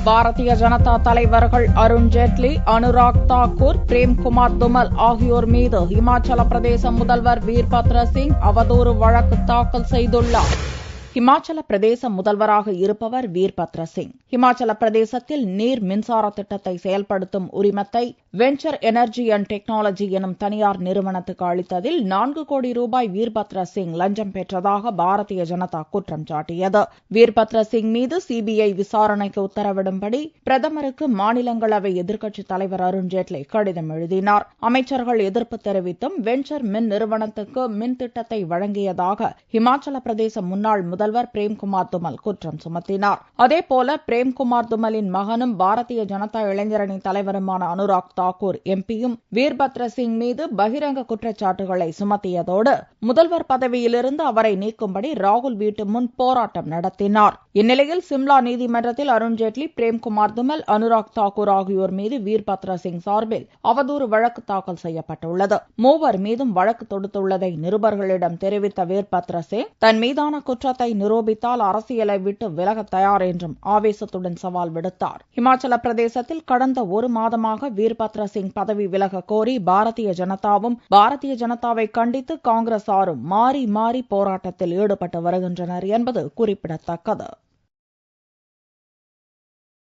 பாரதிய ஜனதா தலைவர்கள் அருண் ஜேட்லி, அனுராக் தாக்கூர், பிரேம்குமார் துமல் ஆகியோர் மீது இமாச்சல பிரதேச முதல்வர் வீர்பத்ர சிங் அவதூறு வழக்கு தாக்கல் செய்துள்ளார். இமாச்சல பிரதேச முதல்வராக இருப்பவர் வீர்பத்ர சிங். இமாச்சல பிரதேசத்தில் நீர் மின்சார திட்டத்தை செயல்படுத்தும் உரிமத்தை வெஞ்சர் எனர்ஜி அண்ட் டெக்னாலஜி எனும் தனியார் நிறுவனத்துக்கு அளித்ததில் 4 கோடி ரூபாய் வீர்பத்ர சிங் லஞ்சம் பெற்றதாக பாரதிய ஜனதா குற்றம் சாட்டியது. வீர்பத்ர சிங் மீது சிபிஐ விசாரணைக்கு உத்தரவிடும்படி பிரதமருக்கு மாநிலங்களவை எதிர்க்கட்சித் தலைவர் அருண் ஜேட்லி கடிதம் எழுதினார். அமைச்சர்கள் எதிர்ப்பு தெரிவித்தும் வெஞ்சர் மின் நிறுவனத்துக்கு மின் திட்டத்தை வழங்கியதாக இமாச்சல பிரதேச முன்னாள் முதல்வர் பிரேம்குமார் துமல் குற்றம் சுமத்தினார். அதேபோல பிரேம்குமார் துமலின் மகனும் பாரதிய ஜனதா இளைஞரணி தலைவருமான அனுராக் தாக்கூர் எம்பியும் வீர்பத்ர சிங் மீது பகிரங்க குற்றச்சாட்டுகளை சுமத்தியதோடு முதல்வர் பதவியிலிருந்து அவரை நீக்கும்படி ராகுல் வீட்டு முன் போராட்டம் நடத்தினார். இந்நிலையில் சிம்லா நீதிமன்றத்தில் அருண் ஜேட்லி, பிரேம்குமார் துமல், அனுராக் தாக்கூர் ஆகியோர் மீது வீர்பத்ர சிங் சார்பில் அவதூறு வழக்கு தாக்கல் செய்யப்பட்டுள்ளது. மூவர் மீதும் வழக்கு தொடுத்துள்ளதை நிருபர்களிடம் தெரிவித்த வீர்பத்ர சிங் தன் மீதான குற்றத்தை நிரூபித்தால் அரசியலை விட்டு விலக தயார் என்றும் ஆவேசத்துடன் சவால் விடுத்தார். இமாச்சல பிரதேசத்தில் கடந்த 1 மாதமாக வீர்பத்ர சிங் பதவி விலக கோரி பாரதிய ஜனதாவும் பாரதிய ஜனதாவை கண்டித்து காங்கிரசாரும் மாறி மாறி போராட்டத்தில் ஈடுபட்டு வருகின்றனர் என்பது குறிப்பிடத்தக்கது.